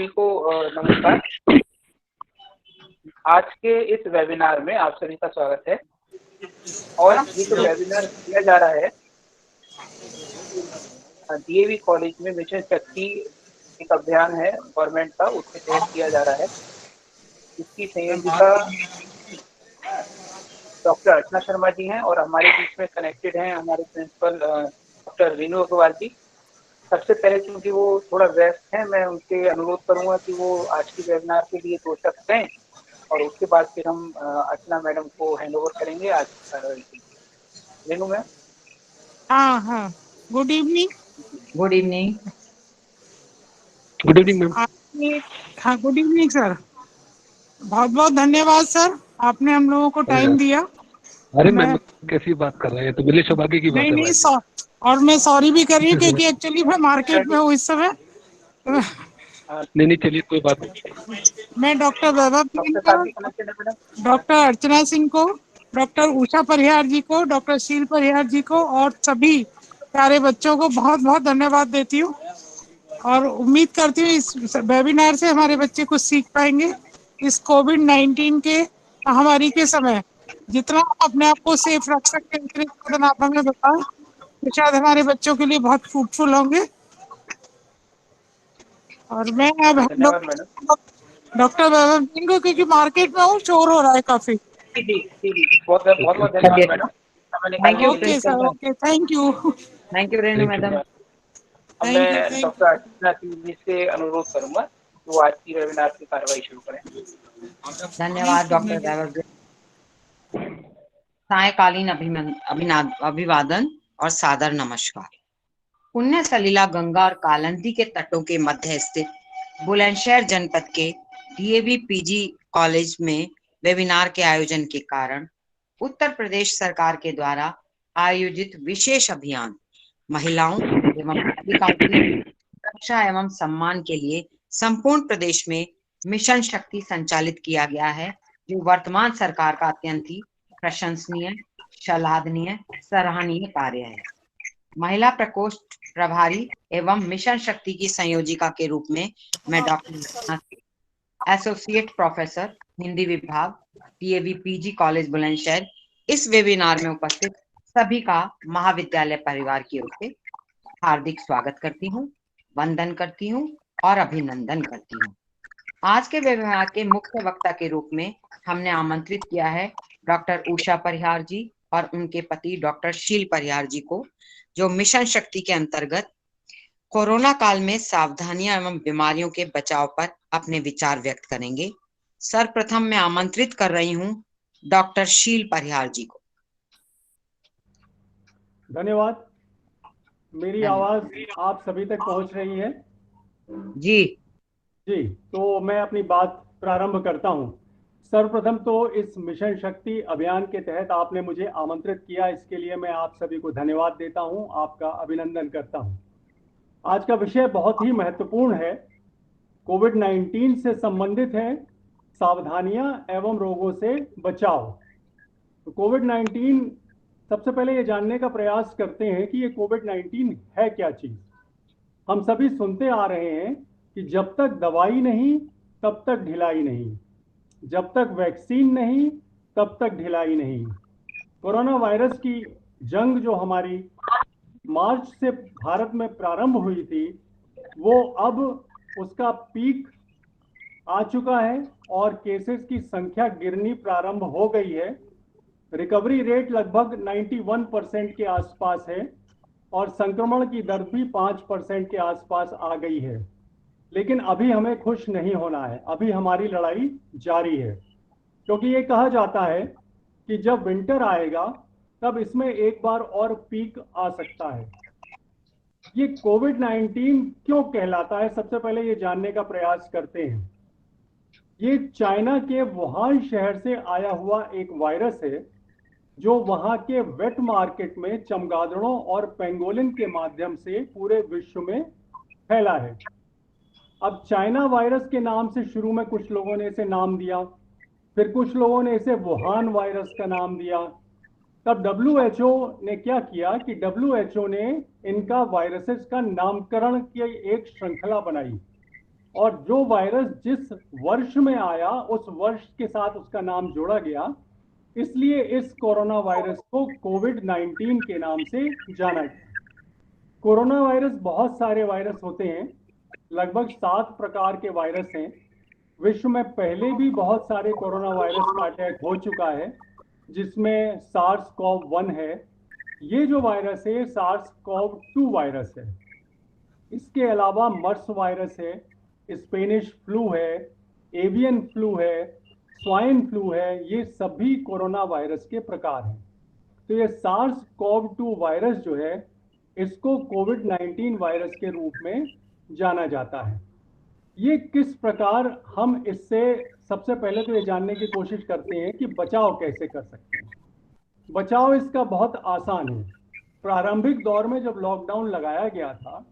सभी को नमस्कार। आज के इस वेबिनार में आप सभी का स्वागत है। और ये जो वेबिनार किया जा रहा है डीएवी कॉलेज में मिशन शक्ति एक अभियान है गवर्नमेंट का, उसके तहत किया जा रहा है। इसकी संयोजिका डॉक्टर अर्चना शर्मा जी हैं और हमारे बीच में कनेक्टेड हैं हमारे प्रिंसिपल डॉक्टर रीनू अग्रवाल जी। सबसे पहले क्योंकि वो थोड़ा व्यस्त हैं, मैं उनसे अनुरोध करूंगा कि वो आज के वेबिनार के लिए 2 शब्द कहें और उसके बाद फिर हम अर्चना मैडम को हैंड ओवर करेंगे आज की कार्रवाई के लिए। रेनू मैम। हाँ, good evening. Good evening. Good evening ma'am. हाँ, गुड इवनिंग सर। बहुत बहुत धन्यवाद सर, आपने हम लोगों को टाइम दिया। अरे मैम कैसी बात कर रहे हैं, तो मिले सौभाग्य की बात है। नहीं और मैं सॉरी भी कर रही हूँ क्योंकि एक्चुअली मैं मार्केट में हूँ इस समय। नहीं चलिए कोई बात नहीं। मैं डॉक्टर वैभव सिंह को, डॉक्टर अर्चना सिंह को, डॉक्टर उषा परिहार जी को, डॉक्टर शील परिहार जी को और सभी प्यारे बच्चों को बहुत बहुत धन्यवाद देती हूँ और उम्मीद करती हूँ इस वेबिनार से हमारे बच्चे कुछ सीख पाएंगे। इस कोविड-19 के महामारी के समय जितना आप अपने आप को सेफ रख सकते हैं उतने कदम आप हमें बताएं तो शायद हमारे बच्चों के लिए बहुत फ्रूटफुल होंगे। और मैं अब डॉक्टर वैभव सिंह को, क्योंकि मार्केट में हूँ, शोर हो रहा है काफी। बहुत बहुत धन्यवाद madam. Okay sir, okay, thank you Renu madam. अब मैं डॉक्टर अर्चना सिंह जी से अनुरोध करूंगा कि वो आज की वेबिनार की कार्रवाई शुरू करें। धन्यवाद डॉक्टर वैभव। सायकालीन अभिवादन और सादर नमस्कार। पुण्य सलिला गंगा और कालंदी के तटों के मध्य स्थित बुलंदशहर जनपद के डीएवी पीजी कॉलेज में वेबिनार के आयोजन के कारण उत्तर प्रदेश सरकार के द्वारा आयोजित विशेष अभियान महिलाओं एवं बालिकाओं की सुरक्षा एवं सम्मान के लिए संपूर्ण प्रदेश में मिशन शक्ति संचालित किया गया है, जो वर्तमान सरकार का अत्यंत ही प्रशंसनीय, श्लाघनीय, सराहनीय कार्य है। महिला प्रकोष्ठ प्रभारी एवं मिशन शक्ति की संयोजिका के रूप में मैं डॉक्टर एसोसिएट प्रोफेसर हिंदी विभाग डीएवी पीजी कॉलेज बुलंदशहर इस वेबिनार में उपस्थित सभी का महाविद्यालय परिवार की ओर से हार्दिक स्वागत करती हूँ, वंदन करती हूँ और अभिनंदन करती हूँ। आज के वेबिनार के मुख्य वक्ता के रूप में हमने आमंत्रित किया है डॉक्टर उषा परिहार जी और उनके पति डॉक्टर शील परिहार जी को, जो मिशन शक्ति के अंतर्गत कोरोना काल में सावधानियां एवं बीमारियों के बचाव पर अपने विचार व्यक्त करेंगे। सर्वप्रथम मैं आमंत्रित कर रही हूं डॉक्टर शील परिहार जी को। धन्यवाद। मेरी आवाज आप सभी तक पहुंच रही है? जी जी, तो मैं अपनी बात प्रारंभ करता हूं। सर्वप्रथम तो इस मिशन शक्ति अभियान के तहत आपने मुझे आमंत्रित किया, इसके लिए मैं आप सभी को धन्यवाद देता हूं, आपका अभिनंदन करता हूं। आज का विषय बहुत ही महत्वपूर्ण है, कोविड-19 से संबंधित है, सावधानियां एवं रोगों से बचाव। तो कोविड-19, सबसे पहले ये जानने का प्रयास करते हैं कि ये कोविड-19 है क्या चीज। हम सभी सुनते आ रहे हैं कि जब तक दवाई नहीं तब तक ढिलाई नहीं, जब तक वैक्सीन नहीं तब तक ढिलाई नहीं। कोरोना वायरस की जंग जो हमारी मार्च से भारत में प्रारंभ हुई थी, वो अब उसका पीक आ चुका है और केसेस की संख्या गिरनी प्रारंभ हो गई है। रिकवरी रेट लगभग 91% के आसपास है और संक्रमण की दर भी 5% के आसपास आ गई है। लेकिन अभी हमें खुश नहीं होना है, अभी हमारी लड़ाई जारी है, क्योंकि ये कहा जाता है कि जब विंटर आएगा तब इसमें एक बार और पीक आ सकता है। ये कोविड-19 क्यों कहलाता है, सबसे पहले ये जानने का प्रयास करते हैं। ये चाइना के वुहान शहर से आया हुआ एक वायरस है, जो वहां के वेट मार्केट में चमगादड़ों और पेंगोलिन के माध्यम से पूरे विश्व में फैला है। अब चाइना वायरस के नाम से शुरू में कुछ लोगों ने इसे नाम दिया, फिर कुछ लोगों ने इसे वुहान वायरस का नाम दिया। तब WHO ने क्या किया कि WHO ने इनका वायरसेस का नामकरण की एक श्रृंखला बनाई और जो वायरस जिस वर्ष में आया उस वर्ष के साथ उसका नाम जोड़ा गया, इसलिए इस कोरोना वायरस को कोविड-19 के नाम से जाना गया। कोरोना वायरस बहुत सारे वायरस होते हैं, लगभग 7 प्रकार के वायरस हैं। विश्व में पहले भी बहुत सारे कोरोना वायरस का अटैक हो चुका है, जिसमें सार्स कोव 1 है। ये जो वायरस है सार्स कोव 2 वायरस है। इसके अलावा मर्स वायरस है, स्पेनिश फ्लू है, एवियन फ्लू है, स्वाइन फ्लू है। ये सभी कोरोना वायरस के प्रकार हैं। तो ये सार्स कोव 2 वायरस जो है, इसको कोविड-19 वायरस के रूप में जाना जाता है। ये किस प्रकार हम इससे, सबसे पहले तो ये जानने की कोशिश करते हैं कि बचाव कैसे कर सकते हैं। बचाव इसका बहुत आसान है। प्रारंभिक दौर में जब लॉकडाउन लगाया गया था,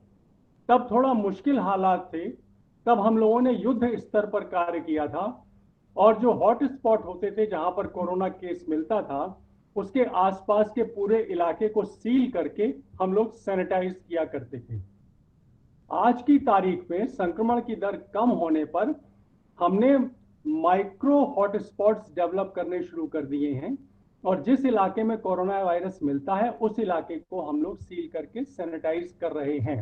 तब थोड़ा मुश्किल हालात थे। तब हम लोगों ने युद्ध स्तर पर कार्य किया था और जो हॉट स्पॉट होते थे जहां पर कोरोना केस मिलता था, उसके आसपास के पूरे इलाके को सील करके हम लोग सैनिटाइज किया करते थे। आज की तारीख में संक्रमण की दर कम होने पर हमने माइक्रो हॉटस्पॉट्स डेवलप करने शुरू कर दिए हैं और जिस इलाके में कोरोना वायरस मिलता है उस इलाके को हम लोग सील करके सैनिटाइज कर रहे हैं।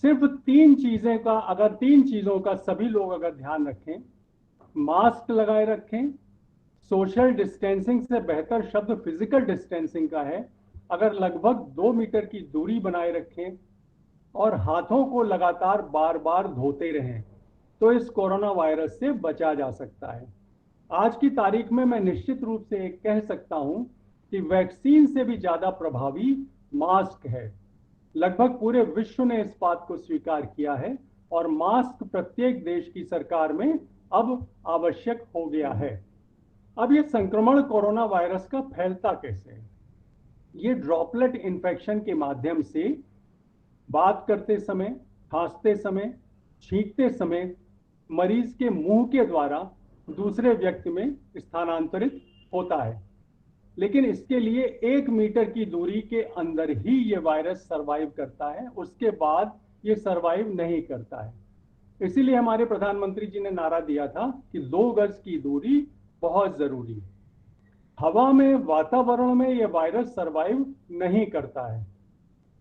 सिर्फ 3 चीजों का सभी लोग अगर ध्यान रखें, मास्क लगाए रखें, सोशल डिस्टेंसिंग से बेहतर शब्द फिजिकल डिस्टेंसिंग का है, अगर लगभग 2 मीटर की दूरी बनाए रखें और हाथों को लगातार बार बार धोते रहें, तो इस कोरोना वायरस से बचा जा सकता है। आज की तारीख में मैं निश्चित रूप से एक कह सकता हूं कि वैक्सीन से भी ज्यादा प्रभावी मास्क है। लगभग पूरे विश्व ने इस बात को स्वीकार किया है और मास्क प्रत्येक देश की सरकार में अब आवश्यक हो गया है। अब ये संक्रमण कोरोना वायरस का फैलता कैसे है? ये ड्रॉपलेट इन्फेक्शन के माध्यम से बात करते समय, खांसते समय, छींकते समय मरीज के मुंह के द्वारा दूसरे व्यक्ति में स्थानांतरित होता है। लेकिन इसके लिए 1 मीटर की दूरी के अंदर ही ये वायरस सरवाइव करता है, उसके बाद ये सरवाइव नहीं करता है। इसीलिए हमारे प्रधानमंत्री जी ने नारा दिया था कि 2 गज की दूरी बहुत जरूरी है। हवा में, वातावरण में ये वायरस सरवाइव नहीं करता है।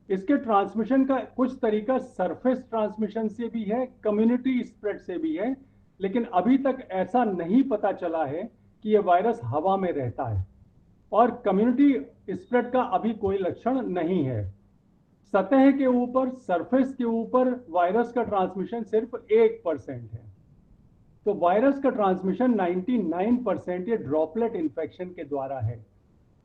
इसके ट्रांसमिशन का कुछ तरीका सरफेस ट्रांसमिशन से भी है, कम्युनिटी स्प्रेड से भी है, लेकिन अभी तक ऐसा नहीं पता चला है कि ये वायरस हवा में रहता है और कम्युनिटी स्प्रेड का अभी कोई लक्षण नहीं है। सतह के ऊपर, सरफेस के ऊपर वायरस का ट्रांसमिशन सिर्फ 1% है। तो वायरस का ट्रांसमिशन 99% ये ड्रॉपलेट इन्फेक्शन के द्वारा है।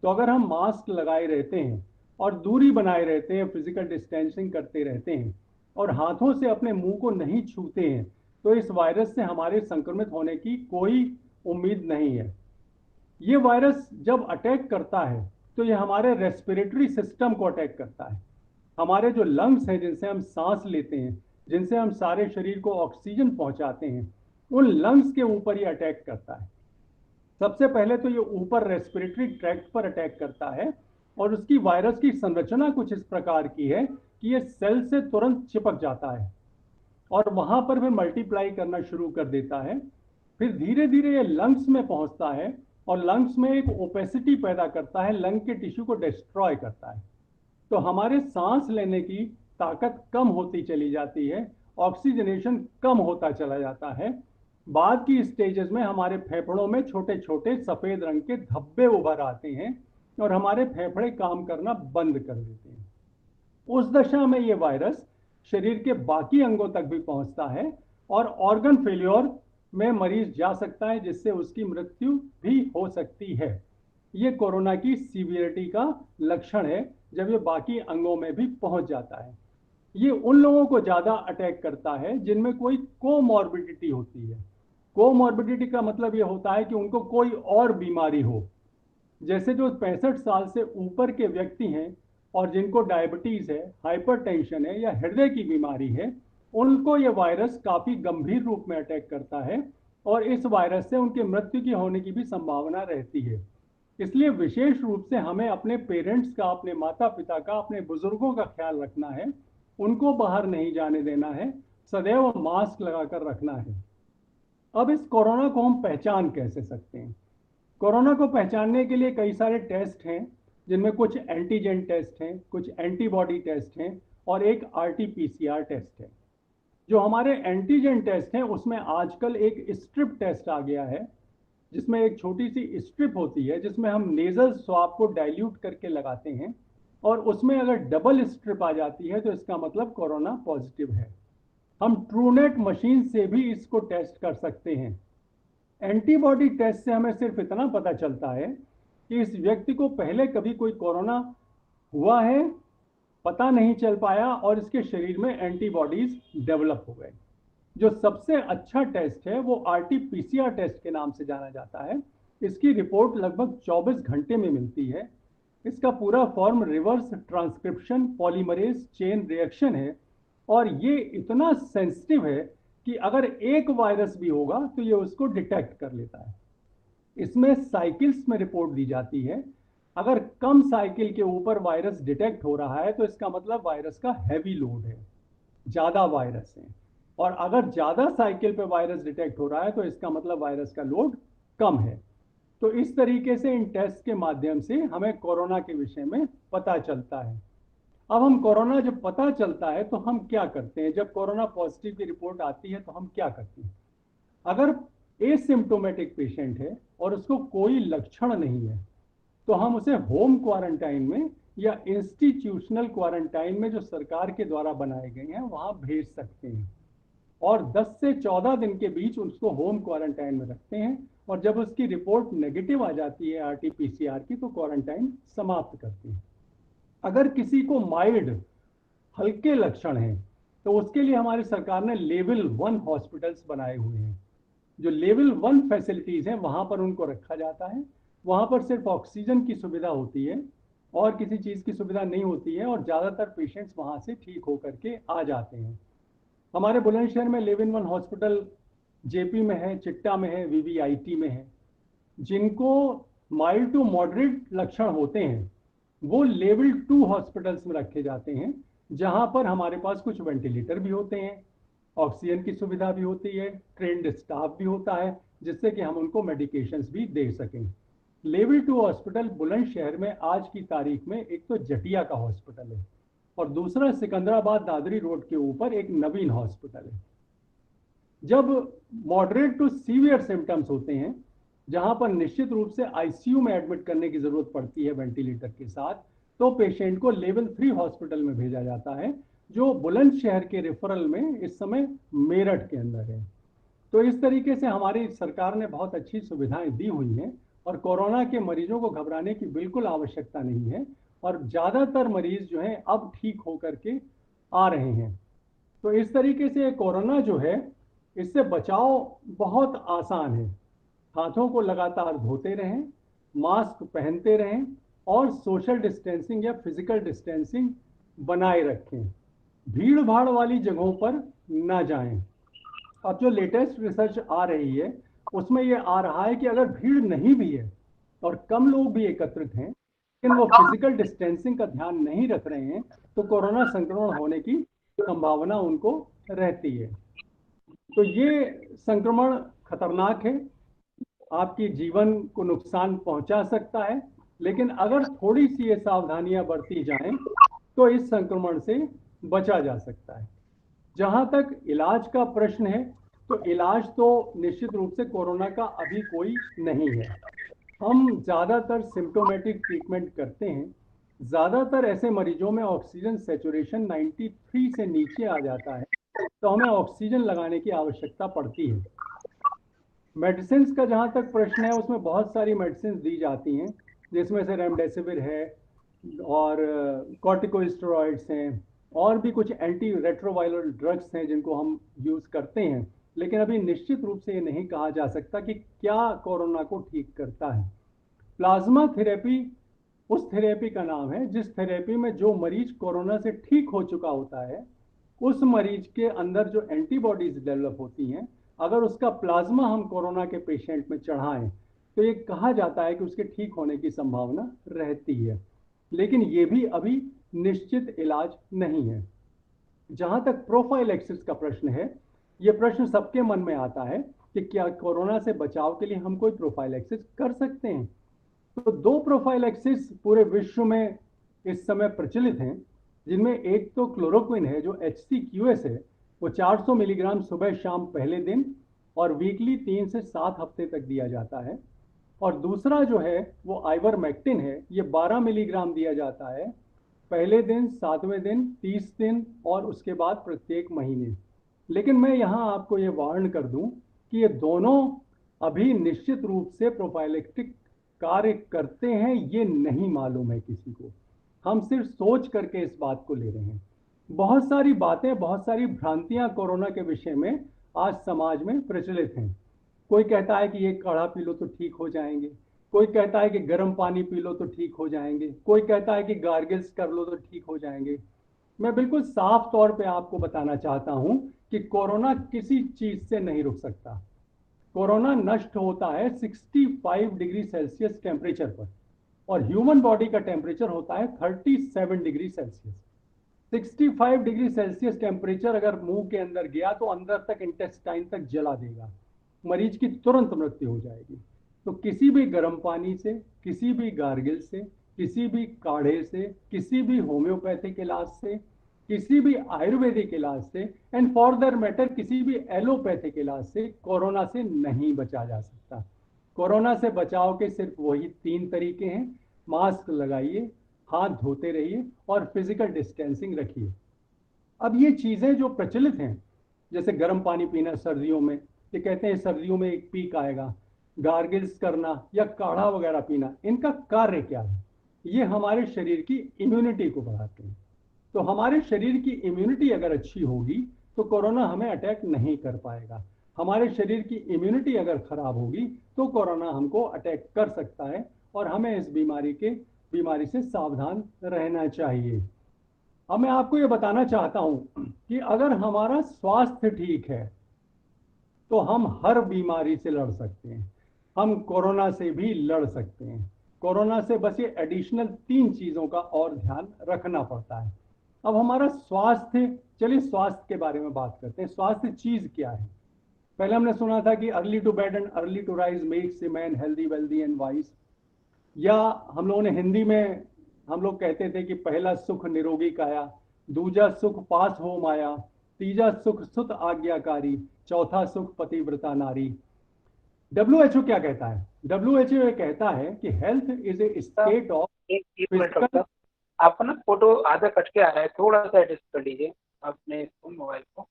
तो अगर हम मास्क लगाए रहते हैं और दूरी बनाए रहते हैं, फिजिकल डिस्टेंसिंग करते रहते हैं और हाथों से अपने मुंह को नहीं छूते हैं, तो इस वायरस से हमारे संक्रमित होने की कोई उम्मीद नहीं है। ये वायरस जब अटैक करता है तो ये हमारे रेस्पिरेटरी सिस्टम को अटैक करता है। हमारे जो लंग्स हैं, जिनसे हम सांस लेते हैं, जिनसे हम सारे शरीर को ऑक्सीजन पहुंचाते हैं, उन लंग्स के ऊपर ये अटैक करता है। सबसे पहले तो ये ऊपर रेस्पिरेटरी ट्रैक्ट पर अटैक करता है और उसकी वायरस की संरचना कुछ इस प्रकार की है कि ये सेल से तुरंत चिपक जाता है और वहां पर फिर मल्टीप्लाई करना शुरू कर देता है। फिर धीरे धीरे ये लंग्स में पहुंचता है और लंग्स में एक ओपेसिटी पैदा करता है, लंग के टिश्यू को डिस्ट्रॉय करता है। तो हमारे सांस लेने की ताकत कम होती चली जाती है, ऑक्सीजनेशन कम होता चला जाता है। बाद की स्टेजेस में हमारे फेफड़ों में छोटे छोटे सफेद रंग के धब्बे उभर आते हैं और हमारे फेफड़े काम करना बंद कर देते हैं। उस दशा में ये वायरस शरीर के बाकी अंगों तक भी पहुंचता है और ऑर्गन फेल्योर में मरीज जा सकता है, जिससे उसकी मृत्यु भी हो सकती है। ये कोरोना की सीवियरिटी का लक्षण है, जब ये बाकी अंगों में भी पहुंच जाता है। ये उन लोगों को ज्यादा अटैक करता है जिनमें कोई कोमॉर्बिडिटी होती है। कोमॉर्बिडिटी का मतलब ये होता है कि उनको कोई और बीमारी हो। जैसे जो 65 साल से ऊपर के व्यक्ति हैं और जिनको डायबिटीज है, हाइपरटेंशन है या हृदय की बीमारी है, उनको ये वायरस काफी गंभीर रूप में अटैक करता है और इस वायरस से उनकी मृत्यु की होने की भी संभावना रहती है। इसलिए विशेष रूप से हमें अपने पेरेंट्स का, अपने माता पिता का, अपने बुजुर्गों का ख्याल रखना है। उनको बाहर नहीं जाने देना है, सदैव मास्क लगाकर रखना है। अब इस कोरोना को हम पहचान कैसे सकते हैं? कोरोना को पहचानने के लिए कई सारे टेस्ट हैं, जिनमें कुछ एंटीजन टेस्ट हैं, कुछ एंटीबॉडी टेस्ट हैं और एक आरटी-पीसीआर टेस्ट है। जो हमारे एंटीजन टेस्ट हैं उसमें आजकल एक स्ट्रिप टेस्ट आ गया है, जिसमें एक छोटी सी स्ट्रिप होती है जिसमें हम नेजल स्वाब को डाइल्यूट करके लगाते हैं, और उसमें अगर डबल स्ट्रिप आ जाती है तो इसका मतलब कोरोना पॉजिटिव है। हम ट्रूनेट मशीन से भी इसको टेस्ट कर सकते हैं। एंटीबॉडी टेस्ट से हमें सिर्फ इतना पता चलता है कि इस व्यक्ति को पहले कभी कोई कोरोना हुआ है, पता नहीं चल पाया और इसके शरीर में एंटीबॉडीज डेवलप हो गए। जो सबसे अच्छा टेस्ट है वो आरटी-पीसीआर टेस्ट के नाम से जाना जाता है। इसकी रिपोर्ट लगभग 24 घंटे में मिलती है। इसका पूरा form reverse transcription polymerase chain reaction है, और ये इतना सेंसिटिव है कि अगर एक वायरस भी होगा तो ये उसको डिटेक्ट कर लेता है। इसमें साइकिल्स में रिपोर्ट दी जाती है। अगर कम साइकिल के ऊपर वायरस डिटेक्ट हो रहा है तो इसका मतलब वायरस का हैवी लोड है, ज़्यादा वायरस है, और अगर ज़्यादा साइकिल पे वायरस डिटेक्ट हो रहा है तो इसका मतलब वायरस का लोड कम है। तो इस तरीके से इन टेस्ट के माध्यम से हमें कोरोना के विषय में पता चलता है। अब हम कोरोना जब पता चलता है तो हम क्या करते हैं? जब कोरोना पॉजिटिव की रिपोर्ट आती है तो हम क्या करते हैं? अगर एसिम्प्टोमेटिक पेशेंट है और उसको कोई लक्षण नहीं है तो हम उसे होम क्वारंटाइन में या इंस्टीट्यूशनल क्वारंटाइन में जो सरकार के द्वारा बनाए गए हैं वहां भेज सकते हैं, और 10 से 14 दिन के बीच उसको होम क्वारंटाइन में रखते हैं, और जब उसकी रिपोर्ट नेगेटिव आ जाती है आरटी-पीसीआर की तो क्वारंटाइन समाप्त करते हैं। अगर किसी को माइल्ड हल्के लक्षण हैं तो उसके लिए हमारी सरकार ने लेवल 1 हॉस्पिटल्स बनाए हुए हैं। जो लेवल 1 फैसिलिटीज हैं वहां पर उनको रखा जाता है। वहां पर सिर्फ ऑक्सीजन की सुविधा होती है और किसी चीज की सुविधा नहीं होती है, और ज्यादातर पेशेंट्स वहां से ठीक होकर के आ जाते हैं। हमारे बुलंदशहर में लेवल 1 हॉस्पिटल जेपी में है, चिट्टा में है, वीवीआईटी में है। जिनको माइल्ड टू मॉडरेट लक्षण होते हैं वो लेवल 2 हॉस्पिटल्स में रखे जाते हैं, जहां पर हमारे पास कुछ वेंटिलेटर भी होते हैं, ऑक्सीजन की सुविधा भी होती है, ट्रेंड स्टाफ भी होता है, जिससे कि हम उनको मेडिकेशंस भी दे सकें। लेवल 2 हॉस्पिटल बुलंदशहर में आज की तारीख में एक तो जटिया का हॉस्पिटल है और दूसरा सिकंदराबाद दादरी रोड के ऊपर एक नवीन हॉस्पिटल है। जब मॉडरेट टू सीवियर सिम्टम्स होते हैं, जहां पर निश्चित रूप से आईसीयू में एडमिट करने की जरूरत पड़ती है वेंटिलेटर के साथ, तो पेशेंट को लेवल 3 हॉस्पिटल में भेजा जाता है, जो बुलंदशहर के रेफरल में इस समय मेरठ के अंदर है। तो इस तरीके से हमारी सरकार ने बहुत अच्छी सुविधाएं दी हुई हैं, और कोरोना के मरीजों को घबराने की बिल्कुल आवश्यकता नहीं है, और ज्यादातर मरीज जो हैं अब ठीक होकर के आ रहे हैं। तो इस तरीके से कोरोना जो है, इससे बचाव बहुत आसान है। हाथों को लगातार धोते रहें, मास्क पहनते रहें और सोशल डिस्टेंसिंग या फिजिकल डिस्टेंसिंग बनाए रखें। भीड़ भाड़ वाली जगहों पर ना जाएं। अब जो लेटेस्ट रिसर्च आ रही है उसमें ये आ रहा है कि अगर भीड़ नहीं भी है और कम लोग भी एकत्रित हैं, लेकिन वो फिजिकल डिस्टेंसिंग का ध्यान नहीं रख रहे हैं, तो कोरोना संक्रमण होने की संभावना उनको रहती है। तो ये संक्रमण खतरनाक है, आपके जीवन को नुकसान पहुंचा सकता है, लेकिन अगर थोड़ी सी ये सावधानियां बरती जाएं तो इस संक्रमण से बचा जा सकता है। जहां तक इलाज का प्रश्न है, तो इलाज तो निश्चित रूप से कोरोना का अभी कोई नहीं है। हम ज़्यादातर सिम्टोमेटिक ट्रीटमेंट करते हैं। ज़्यादातर ऐसे मरीजों में ऑक्सीजन सैचुरेशन 93 से नीचे आ जाता है तो हमें ऑक्सीजन लगाने की आवश्यकता पड़ती है। मेडिसिन का जहाँ तक प्रश्न है, उसमें बहुत सारी मेडिसिन दी जाती हैं, जिसमें से रेमडेसिविर है और कॉर्टिकोस्टेरॉइड्स हैं, और भी कुछ एंटी रेट्रोवायरल ड्रग्स हैं जिनको हम यूज़ करते हैं। लेकिन अभी निश्चित रूप से ये नहीं कहा जा सकता कि क्या कोरोना को ठीक करता है। प्लाज्मा थेरेपी उस थेरेपी का नाम है जिस थेरेपी में जो मरीज कोरोना से ठीक हो चुका होता है, उस मरीज के अंदर जो एंटीबॉडीज डेवलप होती हैं, अगर उसका प्लाज्मा हम कोरोना के पेशेंट में चढ़ाएं तो ये कहा जाता है कि उसके ठीक होने की संभावना रहती है। लेकिन ये भी अभी निश्चित इलाज नहीं है। जहां तक प्रोफाइलैक्सिस का प्रश्न है, ये प्रश्न सबके मन में आता है कि क्या कोरोना से बचाव के लिए हम कोई प्रोफाइलैक्सिस कर सकते हैं। तो दो प्रोफाइलैक्सिस पूरे विश्व में इस समय प्रचलित हैं, जिनमें एक तो क्लोरोक्विन है जो HCQS है, वो 400 मिलीग्राम सुबह शाम पहले दिन और वीकली 3 से 7 हफ्ते तक दिया जाता है। और दूसरा जो है वो आइवरमेक्टिन है, ये 12 मिलीग्राम दिया जाता है पहले दिन, 7वें दिन, 30 दिन और उसके बाद प्रत्येक महीने। लेकिन मैं यहाँ आपको ये वार्न कर दूं कि ये दोनों अभी निश्चित रूप से प्रोफाइलेक्टिक कार्य करते हैं, ये नहीं मालूम है किसी को। हम सिर्फ सोच करके इस बात को ले रहे हैं। बहुत सारी बातें, बहुत सारी भ्रांतियां कोरोना के विषय में आज समाज में प्रचलित हैं। कोई कहता है कि ये काढ़ा पी लो तो ठीक हो जाएंगे, कोई कहता है कि गर्म पानी पी लो तो ठीक हो जाएंगे, कोई कहता है कि गार्गिल्स कर लो तो ठीक हो जाएंगे। मैं बिल्कुल साफ तौर पे आपको बताना चाहता हूं कि कोरोना किसी चीज से नहीं रुक सकता। कोरोना नष्ट होता है 65 डिग्री सेल्सियस टेम्परेचर पर, और ह्यूमन बॉडी का टेम्परेचर होता है 37 degree Celsius. 65 degree Celsius temperature अगर मुंह के अंदर गया तो अंदर तक, इंटेस्टाइन तक जला देगा, मरीज की तुरंत मृत्यु हो जाएगी। तो किसी भी गर्म पानी से, किसी भी गार्गिल से, किसी भी काढ़े से, किसी भी होम्योपैथिक इलाज से, किसी भी आयुर्वेदिक इलाज से, एंड फॉर दैट मैटर किसी भी एलोपैथिक इलाज से कोरोना से नहीं बचा जा सकता। कोरोना से बचाव के सिर्फ वही 3 तरीके हैं: मास्क लगाइए, हाथ धोते रहिए और फिजिकल डिस्टेंसिंग रखिए। अब ये चीजें जो प्रचलित हैं, जैसे गर्म पानी पीना सर्दियों में, ये कहते हैं सर्दियों में एक पीक आएगा, गार्गिल्स करना या काढ़ा वगैरह पीना, इनका कार्य क्या है? ये हमारे शरीर की इम्यूनिटी को बढ़ाते हैं। तो हमारे शरीर की इम्यूनिटी अगर अच्छी होगी तो कोरोना हमें अटैक नहीं कर पाएगा। हमारे शरीर की इम्यूनिटी अगर खराब होगी तो कोरोना हमको अटैक कर सकता है, और हमें इस बीमारी से सावधान रहना चाहिए। अब मैं आपको ये बताना चाहता हूं कि अगर हमारा स्वास्थ्य ठीक है तो हम हर बीमारी से लड़ सकते हैं, हम कोरोना से भी लड़ सकते हैं। कोरोना से बस ये एडिशनल 3 चीजों का और ध्यान रखना पड़ता है। अब हमारा स्वास्थ्य, चलिए स्वास्थ्य के बारे में बात करते हैं। स्वास्थ्य चीज क्या है? पहले हमने सुना था कि early to bed and early to rise makes a man healthy, wealthy and wise. या हम लोगों ने हिंदी में हम लोग कहते थे कि पहला सुख निरोगी काया, दूजा सुख पास हो माया, तीजा सुख सुत आज्ञाकारी, चौथा सुख पतिव्रता नारी। WHO क्या कहता है? WHO ये कहता है कि health is a state of एक मिनट फिजिकल। डॉक्टर, आपका ना फोटो आधा कट के आ रहा है, थोड़ा सा एडजस्ट कर लीजिए अपने मोबाइल को।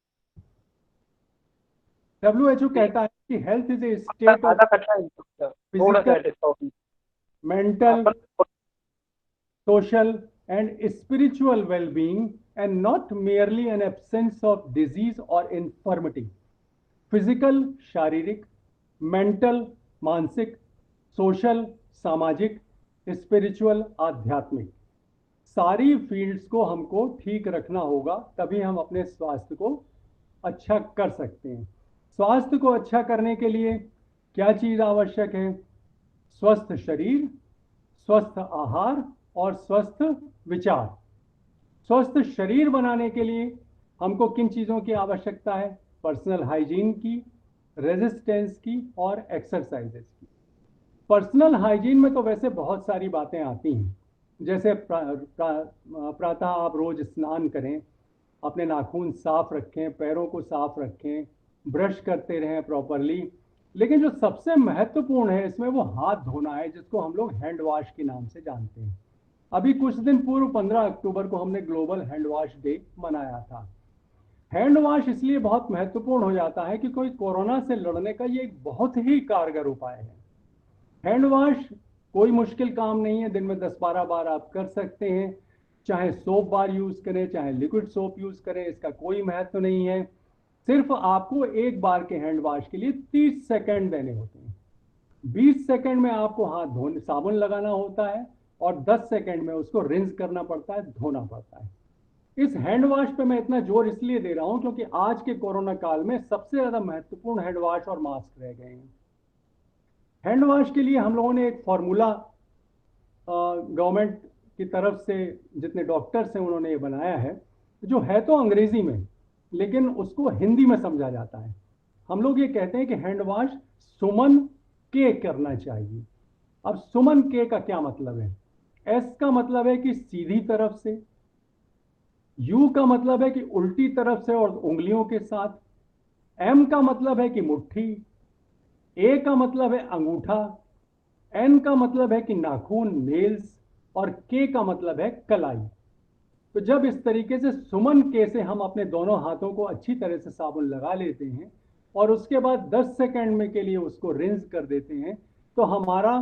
WHO कहता है कि health is a state of आधा कट रहा है डॉक्टर, थोड़ा सा physical, adjust. Mental, social and spiritual well-being, and not merely an absence of disease or infirmity. Physical शारीरिक, मेंटल मानसिक, सोशल सामाजिक, स्पिरिचुअल आध्यात्मिक, सारी फील्ड्स को हमको ठीक रखना होगा, तभी हम अपने स्वास्थ्य को अच्छा कर सकते हैं। स्वास्थ्य को अच्छा करने के लिए क्या चीज आवश्यक है? स्वस्थ शरीर, स्वस्थ आहार और स्वस्थ विचार। स्वस्थ शरीर बनाने के लिए हमको किन चीजों की आवश्यकता है? पर्सनल हाइजीन की, रेजिस्टेंस की और एक्सरसाइजेस की। पर्सनल हाइजीन में तो वैसे बहुत सारी बातें आती हैं, जैसे प्रातः आप रोज स्नान करें, अपने नाखून साफ रखें, पैरों को साफ रखें, ब्रश करते रहें प्रॉपरली। लेकिन जो सबसे महत्वपूर्ण है इसमें वो हाथ धोना है, जिसको हम लोग हैंड वॉश के नाम से जानते हैं। अभी कुछ दिन पूर्व 15 अक्टूबर को हमने ग्लोबल हैंड वॉश डे मनाया था। हैंड वॉश इसलिए बहुत महत्वपूर्ण हो जाता है कि कोई कोरोना से लड़ने का ये एक बहुत ही कारगर उपाय है। हैंड वॉश कोई मुश्किल काम नहीं है, दिन में 10-12 बार आप कर सकते हैं। चाहे सोप बार यूज करें, चाहे लिक्विड सोप यूज करें, इसका कोई महत्व नहीं है। सिर्फ आपको एक बार के हैंड वॉश के लिए 30 सेकंड देने होते हैं। 20 सेकंड में आपको हाथ धोने, साबुन लगाना होता है, और 10 सेकंड में उसको रिंस करना पड़ता है, धोना पड़ता है। इस हैंड वॉश पे मैं इतना जोर इसलिए दे रहा हूं क्योंकि आज के कोरोना काल में सबसे ज्यादा महत्वपूर्ण हैंड वॉश और मास्क रह गए हैं। हैंड वॉश के लिए हम लोगों ने एक फॉर्मूला गवर्नमेंट की तरफ से, जितने डॉक्टर्स हैं उन्होंने ये बनाया है। जो है तो अंग्रेजी में, लेकिन उसको हिंदी में समझा जाता है। हम लोग ये कहते हैं कि हैंड वॉश सुमन के करना चाहिए। अब सुमन के का क्या मतलब है? एस का मतलब है कि सीधी तरफ से, यू का मतलब है कि उल्टी तरफ से और उंगलियों के साथ, एम का मतलब है कि मुट्ठी, ए का मतलब है अंगूठा, एन का मतलब है कि नाखून नेल्स, और के का मतलब है कलाई। तो जब इस तरीके से सुमन के से हम अपने दोनों हाथों को अच्छी तरह से साबुन लगा लेते हैं और उसके बाद 10 सेकंड में के लिए उसको रिंस कर देते हैं, तो हमारा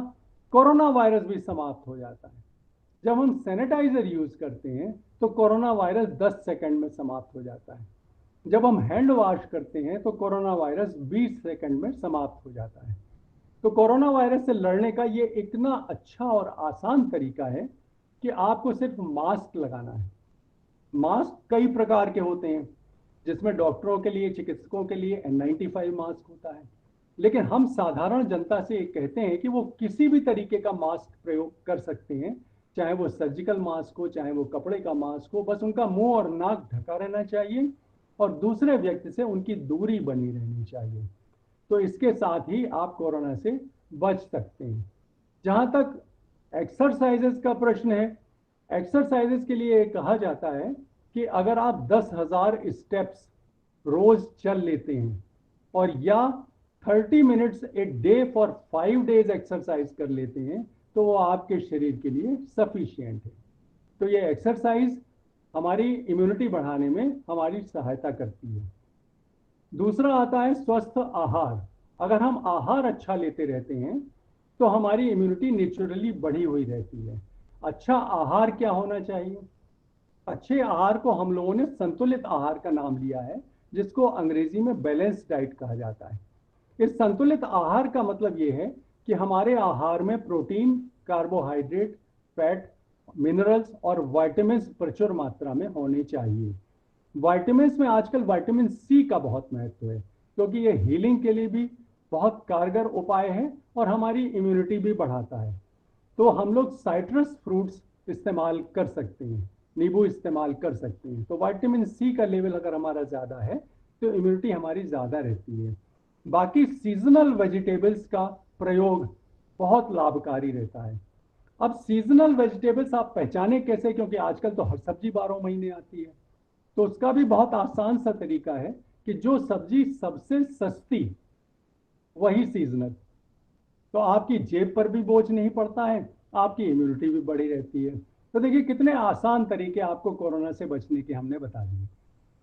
कोरोना वायरस भी समाप्त हो जाता है। जब हम सैनिटाइजर यूज करते हैं तो कोरोना वायरस 10 सेकंड में समाप्त हो जाता है। जब हम हैंड वॉश करते हैं तो कोरोना वायरस 20 सेकंड में समाप्त हो जाता है। तो कोरोना वायरस से लड़ने का ये इतना अच्छा और आसान तरीका है कि आपको सिर्फ मास्क लगाना है। मास्क कई प्रकार के होते हैं, जिसमें डॉक्टरों के लिए, चिकित्सकों के लिए N95 मास्क होता है, लेकिन हम साधारण जनता से कहते हैं कि वो किसी भी तरीके का मास्क प्रयोग कर सकते हैं, चाहे वो सर्जिकल मास्क हो, चाहे वो कपड़े का मास्क हो, बस उनका मुंह और नाक ढका रहना चाहिए और दूसरे व्यक्ति से उनकी दूरी बनी रहनी चाहिए। तो इसके साथ ही आप कोरोना से बच सकते हैं। जहां तक एक्सरसाइजेस का प्रश्न है, एक्सरसाइजेस के लिए कहा जाता है कि अगर आप 10,000 स्टेप्स रोज चल लेते हैं और या 30 minutes a day for 5 days exercise कर लेते हैं, तो वो आपके शरीर के लिए सफिशिएंट है। तो ये एक्सरसाइज हमारी इम्यूनिटी बढ़ाने में हमारी सहायता करती है। दूसरा आता है स्वस्थ आहार। अगर हम आहार अच्छा लेते रहते हैं तो हमारी इम्यूनिटी नेचुरली बढ़ी हुई रहती है। अच्छा आहार क्या होना चाहिए? अच्छे आहार को हम लोगों ने संतुलित आहार का नाम लिया है, जिसको अंग्रेजी में बैलेंस डाइट कहा जाता है। इस संतुलित आहार का मतलब यह है कि हमारे आहार में प्रोटीन, कार्बोहाइड्रेट, फैट, मिनरल्स और विटामिन प्रचुर मात्रा में होने चाहिए। विटामिन में आजकल विटामिन सी का बहुत महत्व है, क्योंकि ये हीलिंग के लिए भी बहुत कारगर उपाय है और हमारी इम्यूनिटी भी बढ़ाता है। तो हम लोग साइट्रस फ्रूट्स इस्तेमाल कर सकते हैं, नींबू इस्तेमाल कर सकते हैं। तो विटामिन सी का लेवल अगर हमारा ज़्यादा है तो इम्यूनिटी हमारी ज़्यादा रहती है। बाकी सीजनल वेजिटेबल्स का प्रयोग बहुत लाभकारी रहता है। अब सीजनल वेजिटेबल्स आप पहचाने कैसे? क्योंकि आजकल तो हर सब्जी 12 महीने आती है। तो उसका भी बहुत आसान सा तरीका है कि जो सब्जी सबसे सस्ती वही सीजनल। तो आपकी जेब पर भी बोझ नहीं पड़ता है, आपकी इम्यूनिटी भी बढ़ी रहती है। तो देखिए कितने आसान तरीके आपको कोरोना से बचने के हमने बता दिए।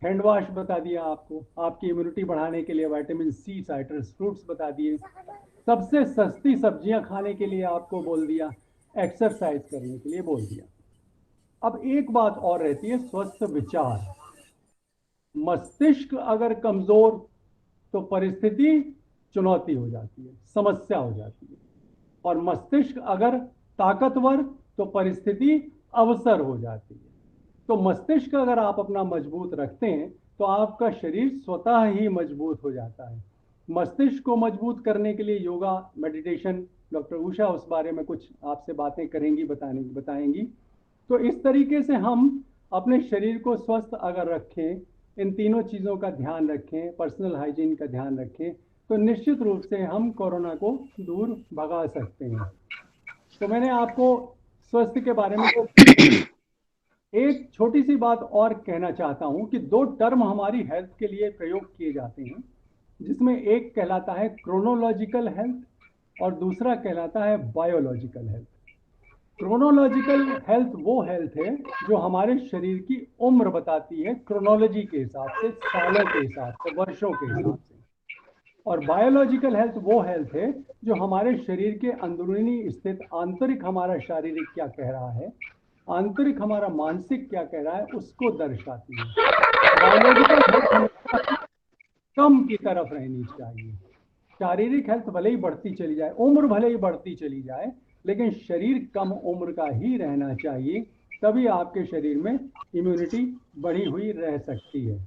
हैंड वॉश बता दिया आपको, आपकी इम्यूनिटी बढ़ाने के लिए विटामिन सी, साइट्रस फ्रूट्स बता दिए, सबसे सस्ती सब्जियां खाने के लिए आपको बोल दिया, एक्सरसाइज करने के लिए बोल दिया। अब एक बात और रहती है, स्वस्थ विचार। मस्तिष्क अगर कमजोर तो परिस्थिति चुनौती हो जाती है, समस्या हो जाती है, और मस्तिष्क अगर ताकतवर तो परिस्थिति अवसर हो जाती है। तो मस्तिष्क अगर आप अपना मजबूत रखते हैं तो आपका शरीर स्वतः ही मजबूत हो जाता है। मस्तिष्क को मजबूत करने के लिए योगा, मेडिटेशन, डॉक्टर उषा उस बारे में कुछ आपसे बातें करेंगी, बताएंगी। तो इस तरीके से हम अपने शरीर को स्वस्थ अगर रखें, इन तीनों चीज़ों का ध्यान रखें, पर्सनल हाइजीन का ध्यान रखें, तो निश्चित रूप से हम कोरोना को दूर भगा सकते हैं। तो मैंने आपको स्वास्थ्य के बारे में एक छोटी सी बात और कहना चाहता हूं कि 2 टर्म हमारी हेल्थ के लिए प्रयोग किए जाते हैं, जिसमें एक कहलाता है क्रोनोलॉजिकल हेल्थ और दूसरा कहलाता है बायोलॉजिकल हेल्थ। क्रोनोलॉजिकल हेल्थ वो हेल्थ है जो हमारे शरीर की उम्र बताती है, क्रोनोलॉजी के हिसाब से, सालों के हिसाब से, वर्षों के हिसाब से। और बायोलॉजिकल हेल्थ वो हेल्थ है जो हमारे शरीर के अंदरूनी स्थित आंतरिक हमारा शारीरिक क्या कह रहा है, आंतरिक हमारा मानसिक क्या कह रहा है, उसको दर्शाती है। बायोलॉजिकल हेल्थ हमेशा कम की तरफ रहनी चाहिए। शारीरिक हेल्थ भले ही बढ़ती चली जाए, उम्र भले ही बढ़ती चली जाए, लेकिन शरीर कम उम्र का ही रहना चाहिए, तभी आपके शरीर में इम्यूनिटी बढ़ी हुई रह सकती है।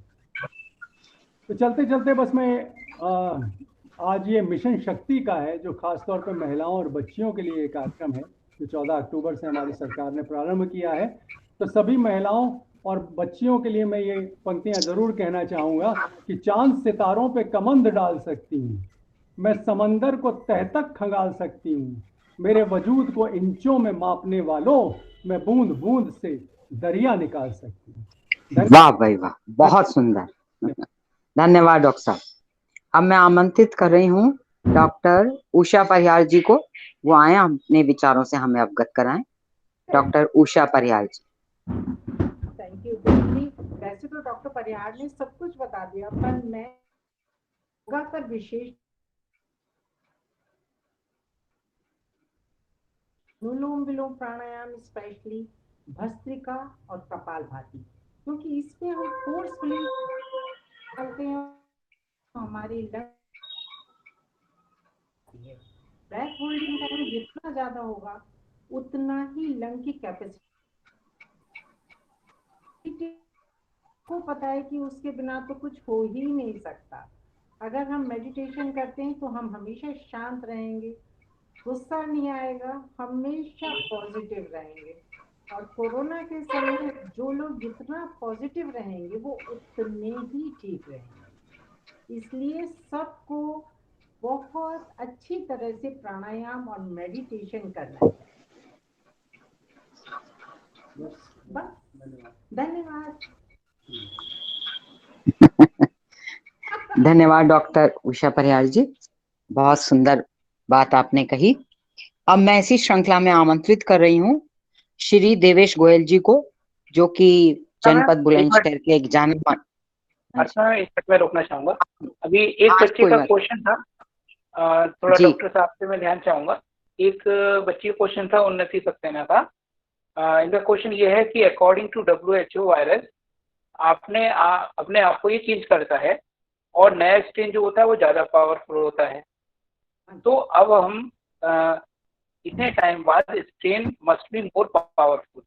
तो चलते चलते बस मैं आज ये मिशन शक्ति का है, जो खासतौर पर महिलाओं और बच्चियों के लिए एक कार्यक्रम है, जो 14 अक्टूबर से हमारी सरकार ने प्रारंभ किया है। तो सभी महिलाओं और बच्चियों के लिए मैं ये पंक्तियां जरूर कहना चाहूंगा कि चांद सितारों पे कमंद डाल सकती हूँ, मैं समंदर को तह तक खंगाल सकती हूँ, मेरे वजूद को इंचों में मापने वालों, मैं बूंद बूंद से दरिया निकाल सकती हूँ। वाह भाई वाह, बहुत सुंदर। धन्यवाद डॉक्टर साहब। अब मैं आमंत्रित कर रही हूँ डॉक्टर उषा परिहार जी को, वो आए अपने विचारों से हमें अवगत कराएं। Doctor Usha Parihar ji. Thank you जी। वैसे तो डॉक्टर परिहार ने सब कुछ बता दिया, पर मैं योगा पर विशेष अनुलोम विलोम प्राणायाम, स्पेशली भस्त्रिका और कपालभाति, क्योंकि इसमें हम फोर्सफुली करते हैं, हमारी ब्रेथ होल्डिंग टाइम जितना ज्यादा होगा उतना ही लंग की कैपेसिटी को पता है कि उसके बिना तो कुछ हो ही नहीं सकता। अगर हम मेडिटेशन करते हैं तो हम हमेशा शांत रहेंगे, गुस्सा नहीं आएगा, हमेशा पॉजिटिव रहेंगे। और कोरोना के समय जो लोग जितना पॉजिटिव रहेंगे वो उतने ही ठीक रहेंगे। इसलिए सबको बहुत अच्छी तरह से प्राणायाम और मेडिटेशन करना चाहिए। बस, धन्यवाद। धन्यवाद डॉक्टर उषा परिहार जी, बहुत सुंदर बात आपने कही। अब मैं इसी श्रृंखला में आमंत्रित कर रही हूँ श्री देवेश गोयल जी को, जो कि जनपद बुलंदशहर के एक जाने अच्छा, एक मिनट में रोकना चाहूंगा। अभी एक बच्चे का क्वेश्चन था, थोड़ा डॉक्टर साहब से मैं ध्यान चाहूंगा। एक बच्ची का क्वेश्चन था, उन्नति सक्सेना का। इनका क्वेश्चन ये है कि अकॉर्डिंग टू WHO वायरस अपने आप को ये चेंज करता है और नया स्ट्रेन जो होता है वो ज्यादा पावरफुल होता है। तो अब हम इतने टाइम बाद strain must be more powerful,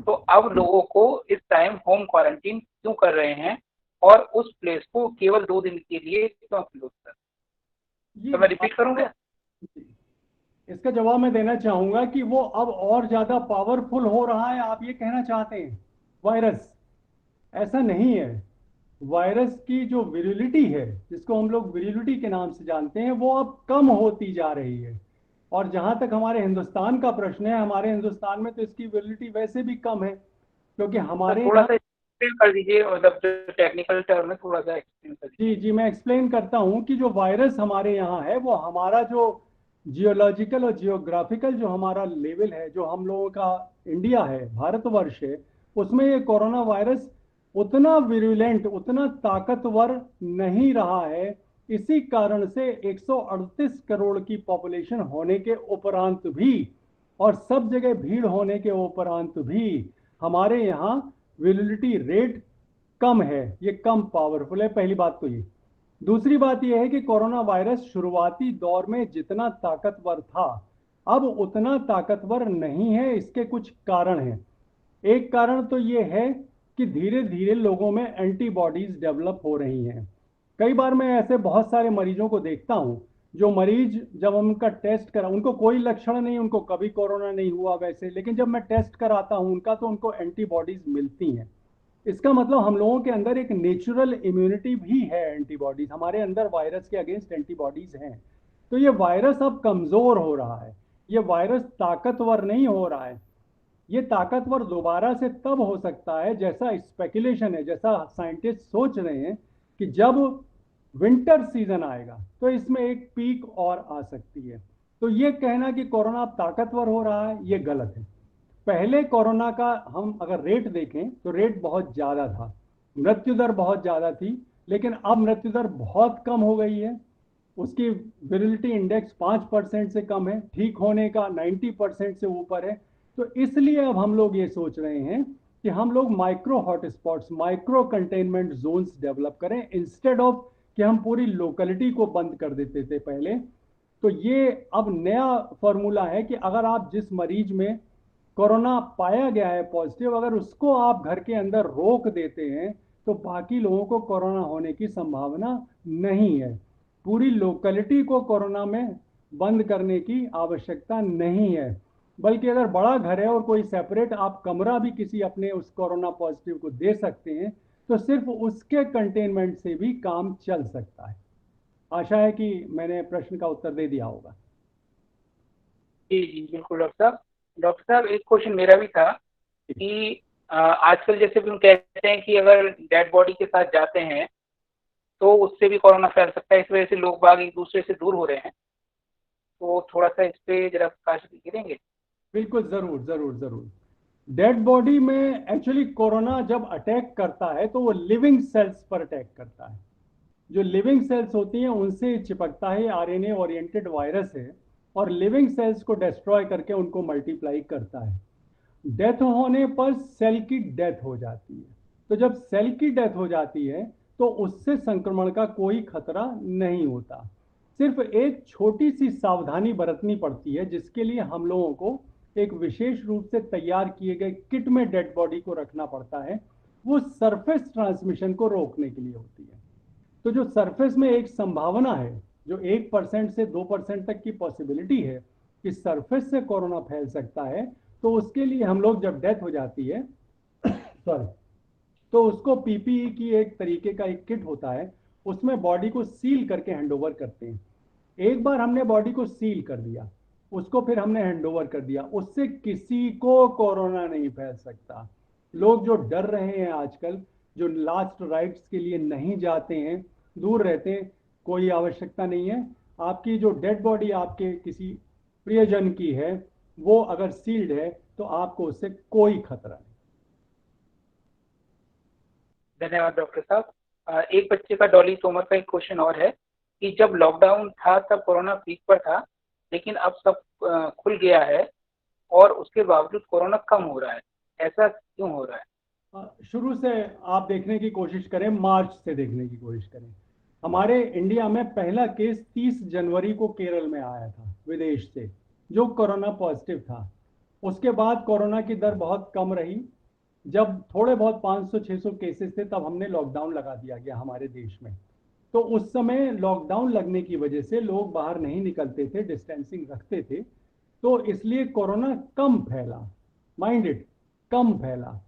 तो अब लोगों को इस टाइम होम क्वारंटीन क्यों कर रहे हैं और उस प्लेस को केवल 2 दिन के लिए क्यों क्लोज कर? तो मैं रिपीट करूंगा। इसका जवाब मैं देना चाहूंगा कि वो अब और ज्यादा पावरफुल हो रहा है, आप ये कहना चाहते हैं वायरस? ऐसा नहीं है। वायरस की जो विरिलिटी है, जिसको हम लोग विरिलिटी के नाम से जानते हैं, वो अब कम होती जा रही है। और जहां तक हमारे हिंदुस्तान का प्रश्न है, हमारे हिंदुस्तान में तो इसकी विरिलिटी वैसे भी कम है, क्योंकि हमारे थोड़ा सा एक्सप्लेन कर दीजिए, मतलब जो टेक्निकल टर्म है थोड़ा सा एक्सप्लेन कर दीजिए। जी मैं एक्सप्लेन करता हूं कि जो वायरस हमारे यहाँ है, वो हमारा जो जियोलॉजिकल और जियोग्राफिकल जो हमारा लेवल है, जो हम लोगों का इंडिया है, भारतवर्ष है, उसमें ये कोरोना वायरस उतना विरुलेंट, उतना ताकतवर नहीं रहा है। इसी कारण से 138 करोड़ की पॉपुलेशन होने के उपरांत भी और सब जगह भीड़ होने के उपरांत भी हमारे यहाँ विरुलिटी रेट कम है, ये कम पावरफुल है। पहली बात तो ये। दूसरी बात यह है कि कोरोना वायरस शुरुआती दौर में जितना ताकतवर था, अब उतना ताकतवर नहीं है। इसके कुछ कारण हैं। एक कारण तो ये है कि धीरे धीरे लोगों में एंटीबॉडीज डेवलप हो रही हैं। कई बार मैं ऐसे बहुत सारे मरीजों को देखता हूं, जो मरीज जब हम उनका टेस्ट करा, उनको कोई लक्षण नहीं, उनको कभी कोरोना नहीं हुआ वैसे, लेकिन जब मैं टेस्ट कराता हूं उनका, तो उनको एंटीबॉडीज मिलती हैं। इसका मतलब हम लोगों के अंदर एक नेचुरल इम्यूनिटी भी है, एंटीबॉडीज हमारे अंदर वायरस के अगेंस्ट एंटीबॉडीज हैं। तो ये वायरस अब कमजोर हो रहा है, ये वायरस ताकतवर नहीं हो रहा है। ये ताकतवर दोबारा से तब हो सकता है, जैसा स्पेकुलेशन है, जैसा साइंटिस्ट सोच रहे हैं कि जब विंटर सीजन आएगा तो इसमें एक पीक और आ सकती है। तो ये कहना कि कोरोना अब ताकतवर हो रहा है, ये गलत है। पहले कोरोना का हम अगर रेट देखें तो रेट बहुत ज़्यादा था, मृत्यु दर बहुत ज़्यादा थी, लेकिन अब मृत्यु दर बहुत कम हो गई है। उसकी विरिलिटी इंडेक्स 5% से कम है, ठीक होने का 90% से ऊपर है। तो इसलिए अब हम लोग ये सोच रहे हैं कि हम लोग micro hotspots, micro containment zones develop करें, इंस्टेड ऑफ कि हम पूरी लोकेलिटी को बंद कर देते थे पहले। तो ये अब नया फॉर्मूला है कि अगर आप जिस मरीज में कोरोना पाया गया है पॉजिटिव, अगर उसको आप घर के अंदर रोक देते हैं तो बाकी लोगों को कोरोना होने की संभावना नहीं है। पूरी लोकेलिटी को कोरोना में बंद करने की आवश्यकता नहीं है। बल्कि अगर बड़ा घर है और कोई सेपरेट आप कमरा भी किसी अपने उस कोरोना पॉजिटिव को दे सकते हैं, तो सिर्फ उसके कंटेनमेंट से भी काम चल सकता है। आशा है कि मैंने प्रश्न का उत्तर दे दिया होगा। जी जी बिल्कुल डॉक्टर साहब। डॉक्टर साहब एक क्वेश्चन मेरा भी था कि आजकल जैसे भी हम कहते हैं कि अगर डेड बॉडी के साथ जाते हैं तो उससे भी कोरोना फैल सकता है, इस वजह से लोग बाग एक दूसरे से दूर हो रहे हैं, तो थोड़ा सा इस पे जरा प्रकाश गिरेंगे? बिल्कुल, जरूर जरूर जरूर। डेड बॉडी में एक्चुअली कोरोना जब अटैक करता है तो वो लिविंग सेल्स पर अटैक करता है। जो लिविंग सेल्स होती हैं उनसे चिपकता है, आरएनए ओरिएंटेड वायरस है, और लिविंग सेल्स को डिस्ट्रॉय करके उनको मल्टीप्लाई करता है। डेथ होने पर सेल की डेथ हो जाती है। तो जब सेल की डेथ हो जाती है तो उससे संक्रमण का कोई खतरा नहीं होता। सिर्फ एक छोटी सी सावधानी बरतनी पड़ती है, जिसके लिए हम लोगों को एक विशेष रूप से तैयार किए गए किट में डेड बॉडी को रखना पड़ता है। वो सरफेस ट्रांसमिशन को रोकने के लिए होती है। तो जो सरफेस में एक संभावना है, जो 1% से 2% तक की पॉसिबिलिटी है कि सरफेस से कोरोना फैल सकता है, तो उसके लिए हम लोग जब डेथ हो जाती है सॉरी, तो उसको पीपीई की एक तरीके का एक किट होता है, उसमें बॉडी को सील करके हैंडओवर करते हैं। एक बार हमने बॉडी को सील कर दिया, उसको फिर हमने हैंडओवर कर दिया, उससे किसी को कोरोना नहीं फैल सकता। लोग जो डर रहे हैं आजकल, जो लास्ट राइट्स के लिए नहीं जाते हैं, दूर रहते हैं, कोई आवश्यकता नहीं है। आपकी जो डेड बॉडी आपके किसी प्रियजन की है, वो अगर सील्ड है तो आपको उससे कोई खतरा नहीं। धन्यवाद डॉक्टर साहब। एक बच्चे का, डॉली तोमर का एक क्वेश्चन और है कि जब लॉकडाउन था तब कोरोना पीक पर था, लेकिन अब सब खुल गया है और उसके बावजूद कोरोना कम हो रहा है, ऐसा क्यों हो रहा है? शुरू से आप देखने की कोशिश करें, मार्च से देखने की कोशिश करें। हमारे इंडिया में पहला केस 30 जनवरी को केरल में आया था विदेश से, जो कोरोना पॉजिटिव था। उसके बाद कोरोना की दर बहुत कम रही। जब थोड़े बहुत 500-600 केसेस थे तब हमने लॉकडाउन लगा दिया गया हमारे देश में। तो उस समय लॉकडाउन लगने की वजह से लोग बाहर नहीं निकलते थे, डिस्टेंसिंग रखते थे, तो इसलिए कोरोना कम फैला। माइंड इट, कम फैला।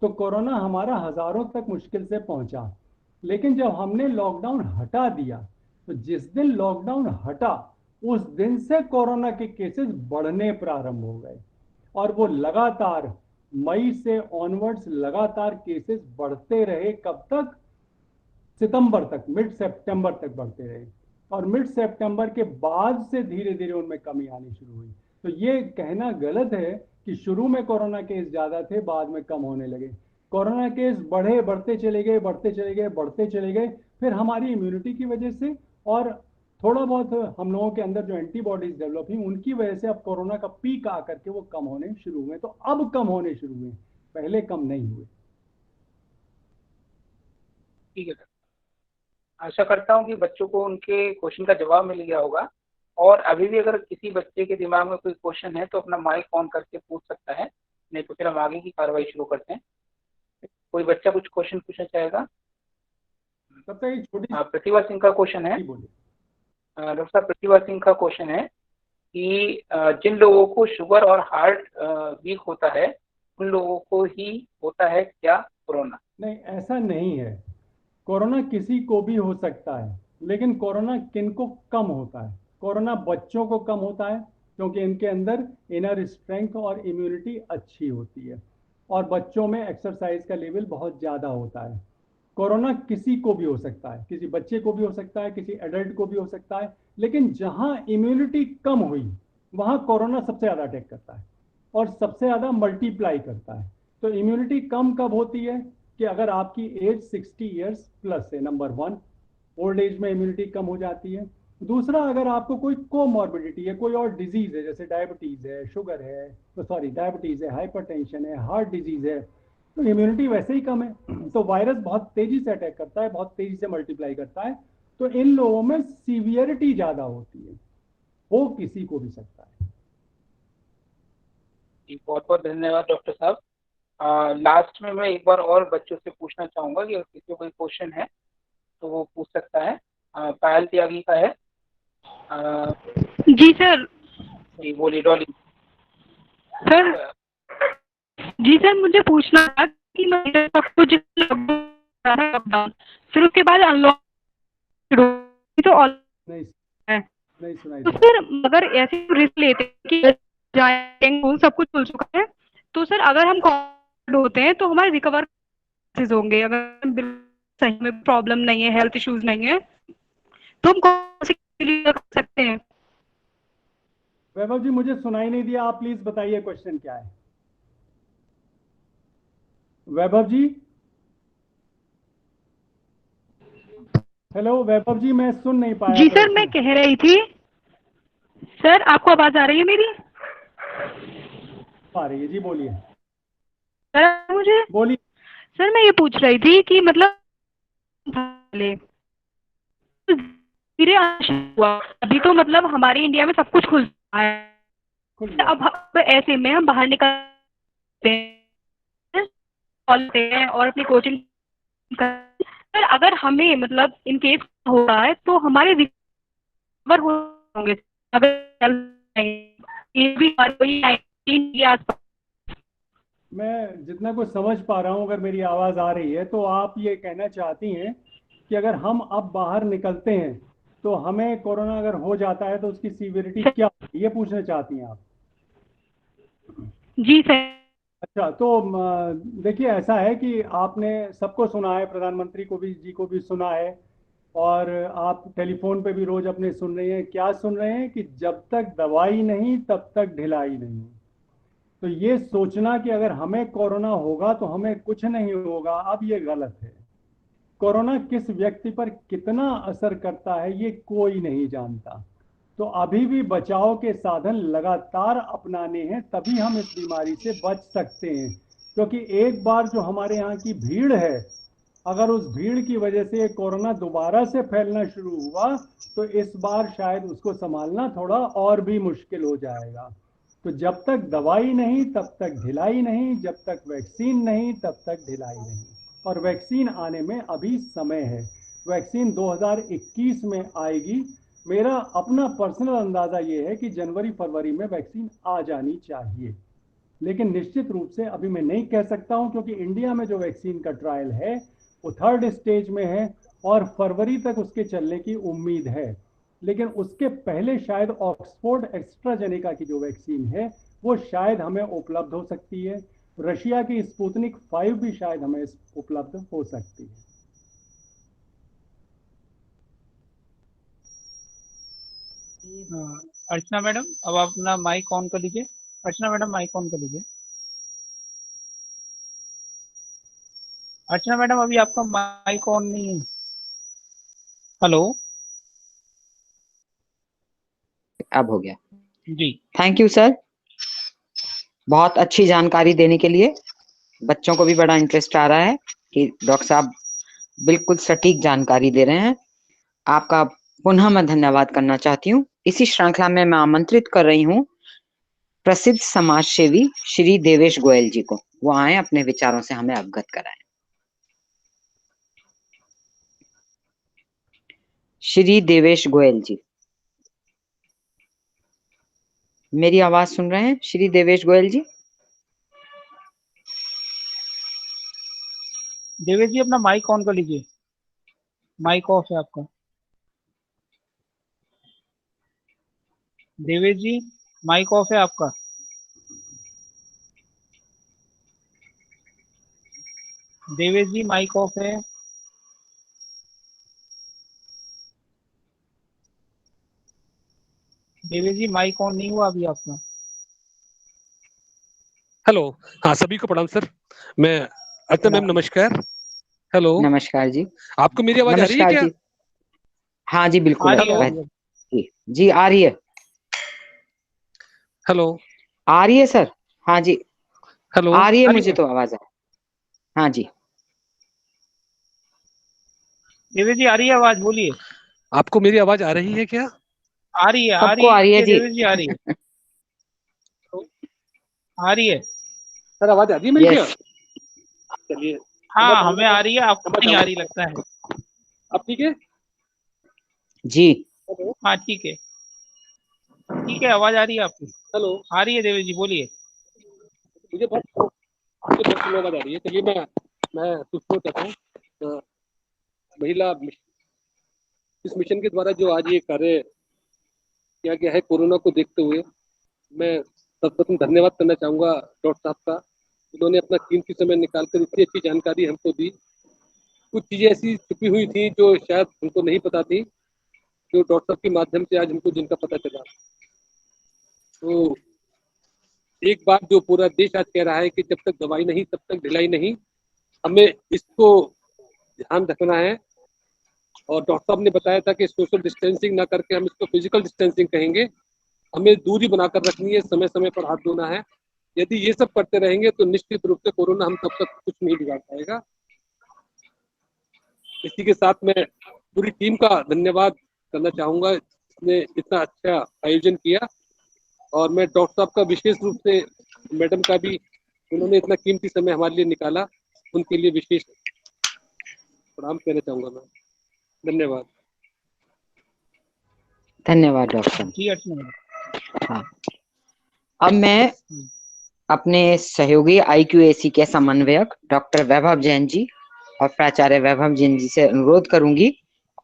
तो कोरोना हमारा हजारों तक मुश्किल से पहुंचा। लेकिन जब हमने लॉकडाउन हटा दिया, तो जिस दिन लॉकडाउन हटा उस दिन से कोरोना के केसेस बढ़ने प्रारंभ हो गए, और वो लगातार मई से ऑनवर्ड्स लगातार केसेस बढ़ते रहे। कब तक? सितंबर तक, मिड सितंबर तक बढ़ते रहे, और मिड सितंबर के बाद से धीरे धीरे उनमें कमी आनी शुरू हुई। तो ये कहना गलत है कि शुरू में कोरोना केस ज्यादा थे, बाद में कम होने लगे। कोरोना केस बढ़े, बढ़ते चले गए, बढ़ते चले गए, बढ़ते चले गए। फिर हमारी इम्यूनिटी की वजह से और थोड़ा बहुत हम लोगों के अंदर जो एंटीबॉडीज डेवलप हुई, उनकी वजह से अब कोरोना का पीक आकर के वो कम होने शुरू हुए। तो अब कम होने शुरू हुए, पहले कम नहीं हुए। ठीक है सर, आशा करता हूँ कि बच्चों को उनके क्वेश्चन का जवाब मिल गया होगा। और अभी भी अगर किसी बच्चे के दिमाग में कोई क्वेश्चन है तो अपना माइक ऑन करके पूछ सकता है, नहीं तो फिर हम आगे की कार्रवाई शुरू करते हैं। कोई बच्चा कुछ क्वेश्चन पूछना चाहेगा? तब तक एक छोटी प्रतिभा सिंह का क्वेश्चन है। सी बोलिए। डॉक्टर साहब, प्रतिभा सिंह का क्वेश्चन है कि जिन लोगों को शुगर और हार्ट वीक होता है उन लोगों को ही होता है क्या कोरोना? नहीं, ऐसा नहीं है। कोरोना किसी को भी हो सकता है, लेकिन कोरोना किनको कम होता है? कोरोना बच्चों को कम होता है, क्योंकि इनके अंदर इनर स्ट्रेंथ और इम्यूनिटी अच्छी होती है, और बच्चों में एक्सरसाइज का लेवल बहुत ज़्यादा होता है। कोरोना किसी को भी हो सकता है, किसी बच्चे को भी हो सकता है, किसी एडल्ट को भी हो सकता है, लेकिन जहां इम्यूनिटी कम हुई वहां कोरोना सबसे ज़्यादा अटैक करता है और सबसे ज़्यादा मल्टीप्लाई करता है। तो इम्यूनिटी कम कब होती है? कि अगर आपकी एज 60 ईयर्स प्लस है, नंबर वन, ओल्ड एज में इम्यूनिटी कम हो जाती है। दूसरा, अगर आपको कोई कोमॉर्बिडिटी है, कोई और डिजीज है, जैसे डायबिटीज है, शुगर है, तो सॉरी डायबिटीज है, हाइपरटेंशन है, हार्ट डिजीज है, तो इम्यूनिटी वैसे ही कम है। तो वायरस बहुत तेजी से अटैक करता है, बहुत तेजी से मल्टीप्लाई करता है। तो इन लोगों में सीवियरिटी ज्यादा होती है, हो किसी को भी सकता है। बहुत बहुत धन्यवाद डॉक्टर साहब। लास्ट में मैं एक बार और बच्चों से पूछना चाहूंगा कि अगर किसी को कोई क्वेश्चन है तो वो पूछ सकता है। पायल त्यागी का है। जी सर। जी बोलिए डॉली। सर जी सर, मुझे पूछना था कि मैं सबको लॉकडाउन फिर उसके बाद अनलॉक तो ऑल नहीं है, नहीं सुनाई तो दे सर अगर ऐसे रिस्क लेते हैं कि जाएंगे सब कुछ खुल चुका है, तो सर अगर हम कोविड होते हैं तो हमारे रिकवर होंगे, अगर हम सही में प्रॉब्लम नहीं है, हेल्थ इश्यूज नहीं है, तो हम कौन से कर सकते हैं? वैभव जी, मुझे सुनाई नहीं दिया, आप प्लीज बताइए क्वेश्चन क्या है। वैभव जी, हेलो वैभव जी, मैं सुन नहीं पाया जी सर, मैं प्रश्न। कह रही थी सर, आपको आवाज आ रही है मेरी? आ रही है जी, बोलिए सर मुझे, बोलिए। सर मैं ये पूछ रही थी कि मतलब धीरे हुआ, अभी तो मतलब हमारे इंडिया में सब कुछ खुल रहा है, खुल गया। अब ऐसे में हम बाहर निकलते हैं और अपनी कोचिंग, सर अगर हमें मतलब इन केस हो रहा है तो हमारे रिकवर होंगे अगर ये भी कोई 19 के आसपास। मैं जितना कुछ समझ पा रहा हूं, अगर मेरी आवाज आ रही है, तो आप ये कहना चाहती हैं कि अगर हम अब बाहर निकलते हैं तो हमें कोरोना अगर हो जाता है तो उसकी सीवियरिटी क्या होगी, ये पूछना चाहती हैं आप। जी सर। अच्छा, तो देखिए, ऐसा है कि आपने सबको सुना है, प्रधानमंत्री को भी जी को भी सुना है, और आप टेलीफोन पे भी रोज अपने सुन रहे हैं। क्या सुन रहे हैं कि जब तक दवाई नहीं तब तक ढिलाई नहीं। तो ये सोचना कि अगर हमें कोरोना होगा तो हमें कुछ नहीं होगा, अब ये गलत है। कोरोना किस व्यक्ति पर कितना असर करता है ये कोई नहीं जानता। तो अभी भी बचाव के साधन लगातार अपनाने हैं, तभी हम इस बीमारी से बच सकते हैं। क्योंकि एक बार जो हमारे यहाँ की भीड़ है, अगर उस भीड़ की वजह से कोरोना दोबारा से फैलना शुरू हुआ तो इस बार शायद उसको संभालना थोड़ा और भी मुश्किल हो जाएगा। तो जब तक दवाई नहीं तब तक ढिलाई नहीं, जब तक वैक्सीन नहीं तब तक ढिलाई नहीं। और वैक्सीन आने में अभी समय है। वैक्सीन 2021 में आएगी। मेरा अपना पर्सनल अंदाजा ये है कि जनवरी फरवरी में वैक्सीन आ जानी चाहिए। लेकिन निश्चित रूप से अभी मैं नहीं कह सकता हूं, क्योंकि इंडिया में जो वैक्सीन का ट्रायल है वो 3rd स्टेज में है और फरवरी तक उसके चलने की उम्मीद है। लेकिन उसके पहले शायद ऑक्सफोर्ड एस्ट्राजेनेका की जो वैक्सीन है वो शायद हमें उपलब्ध हो सकती है। रशिया की स्पुतनिक 5 भी शायद हमें उपलब्ध हो सकती है। अर्चना मैडम, अब आप अपना माइक ऑन कर लीजिए। अर्चना मैडम, माइक ऑन कर लीजिए। अर्चना मैडम, अभी आपका माइक ऑन नहीं है। हेलो। अब हो गया जी। थैंक यू सर, बहुत अच्छी जानकारी देने के लिए। बच्चों को भी बड़ा इंटरेस्ट आ रहा है कि डॉक्टर साहब बिल्कुल सटीक जानकारी दे रहे हैं। आपका पुनः मैं धन्यवाद करना चाहती हूँ। इसी श्रृंखला में मैं आमंत्रित कर रही हूँ प्रसिद्ध समाज सेवी श्री देवेश गोयल जी को। वो आए अपने विचारों से हमें अवगत कराएं। श्री देवेश गोयल जी, मेरी आवाज सुन रहे हैं श्री देवेश गोयल जी? देवेश जी, अपना माइक ऑन कर लीजिए। माइक ऑफ है आपका। देवेश जी, माइक ऑफ है आपका। देवेश जी, माइक ऑफ है। देवेश जी, माइक ऑन नहीं हुआ अभी आपका। हेलो। हाँ, सभी को प्रणाम सर। मैं अर्चना मैम, नमस्कार। हेलो, नमस्कार जी। आपको मेरी आवाज आ रही है नमस्कार क्या? जी। हाँ जी, बिल्कुल आ रही है, हेलो। आ रही है। जी जी, आ रही है। हेलो। आ रही है सर। हाँ जी, हेलो। आ रही है, आ रही मुझे है। तो आवाज हाँ जी। देवेश जी, आ रही है आवाज, बोलिए। आपको मेरी आवाज आ रही है क्या? आ रही है, आ सबको रही आ रही है है जी। देवेश जी, आ रही है। आ रही है। सर, आवाज आ रही है मेरी क्या? यस चलिए, हाँ, हमें आ रही है, आपको नहीं आ रही लगता है। अब ठीक है। जी। हेलो। हाँ ठीक है, ठीक है, आवाज आ रही है आपकी। हेलो। आ रही है देवेश जी, बोलिए। मुझे बहुत आवाज आ रही है। चलिए मैं पूछना चाहता हूँ, महिला इस मिशन के द्वारा जो आज ये कार्य किया गया है कोरोना को देखते हुए, मैं सर्वप्रथम धन्यवाद करना चाहूंगा डॉक्टर साहब का। उन्होंने अपना कीमती समय निकालकर इतनी अच्छी जानकारी हमको दी। कुछ चीजें ऐसी छुपी हुई थी जो शायद हमको नहीं पता थी, जो डॉक्टर साहब के माध्यम से आज हमको जिनका पता चला। तो एक बात जो पूरा देश आज कह रहा है कि जब तक दवाई नहीं तब तक ढिलाई नहीं, हमें इसको ध्यान रखना है। और डॉक्टर साहब ने बताया था कि सोशल डिस्टेंसिंग ना करके हम इसको फिजिकल डिस्टेंसिंग कहेंगे। हमें दूरी बनाकर रखनी है, समय समय पर हाथ धोना है। यदि ये सब करते रहेंगे तो निश्चित रूप से कोरोना हम तब तक कुछ नहीं बिगाड़ पाएगा। इसी के साथ मैं पूरी टीम का धन्यवाद करना चाहूंगा जिसने इतना अच्छा आयोजन किया। और मैं डॉक्टर साहब का विशेष रूप से, मैडम का भी, उन्होंने इतना कीमती समय हमारे लिए निकाला, उनके लिए विशेष प्रणाम कहना चाहूंगा मैं। धन्यवाद। धन्यवाद डॉक्टर। जी अर्चना। हाँ, अब मैं अपने सहयोगी IQAC के समन्वयक डॉक्टर वैभव जैन जी और प्राचार्य वैभव जैन जी से अनुरोध करूंगी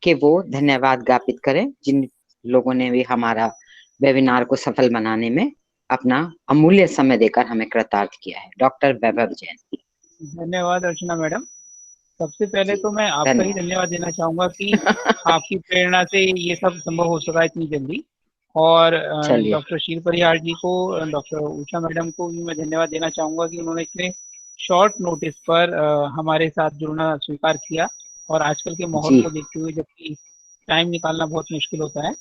कि वो धन्यवाद ज्ञापित करें, जिन लोगों ने भी हमारा वेबिनार को सफल बनाने में अपना अमूल्य समय देकर हमें कृतार्थ किया है। डॉक्टर वैभव जैन। धन्यवाद अर्चना मैडम। सबसे पहले तो मैं आपका ही धन्यवाद देना चाहूंगा कि आपकी प्रेरणा से ये सब संभव हो सका इतनी जल्दी। और डॉक्टर शील परिहार जी को, डॉक्टर उषा मैडम को भी मैं धन्यवाद देना चाहूंगा कि उन्होंने इतने शॉर्ट नोटिस पर हमारे साथ जुड़ना स्वीकार किया। और आजकल के माहौल को देखते हुए जबकि टाइम निकालना बहुत मुश्किल होता है,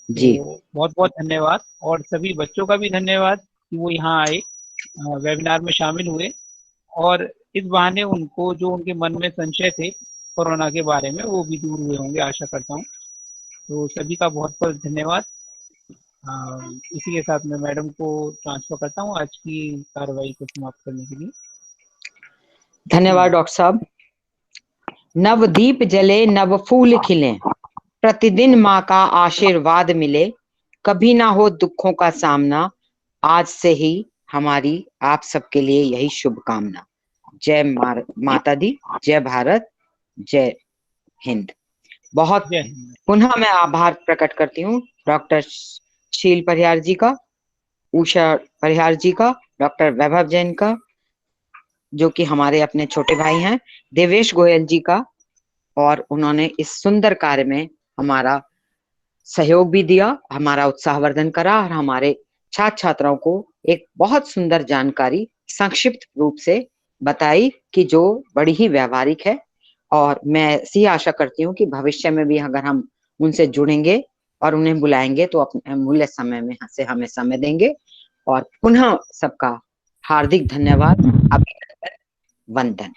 जी, तो बहुत बहुत धन्यवाद। और सभी बच्चों का भी धन्यवाद कि वो यहाँ आए, वेबिनार में शामिल हुए, और इस बहाने उनको जो उनके मन में संशय थे कोरोना के बारे में वो भी दूर हुए होंगे, आशा करता हूँ। तो सभी का बहुत बहुत धन्यवाद। इसी के साथ मैं मैडम को ट्रांसफर करता हूँ आज की कार्रवाई को समाप्त करने के लिए। धन्यवाद डॉक्टर साहब। नवदीप जले नव फूल खिले, प्रतिदिन माँ का आशीर्वाद मिले, कभी ना हो दुखों का सामना, आज से ही हमारी आप सबके लिए यही शुभकामना। जय माता दी, जय भारत, जय हिंद। बहुत पुनः मैं आभार प्रकट करती हूँ डॉक्टर शील परिहार जी का, उषा परिहार जी का, डॉक्टर वैभव जैन का जो कि हमारे अपने छोटे भाई हैं, देवेश गोयल जी का, और उन्होंने इस सुंदर कार्य में हमारा सहयोग भी दिया, हमारा उत्साहवर्धन करा और हमारे छात्र छात्राओं को एक बहुत सुंदर जानकारी संक्षिप्त रूप से बताई कि जो बड़ी ही व्यवहारिक है। और मैं ऐसी आशा करती हूँ कि भविष्य में भी अगर हम उनसे जुड़ेंगे और उन्हें बुलाएंगे तो अपने अमूल्य समय में से हमें समय देंगे। और पुनः सबका हार्दिक धन्यवाद, अभिनंदन, वंदन।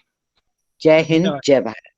जय हिंद, जय भारत।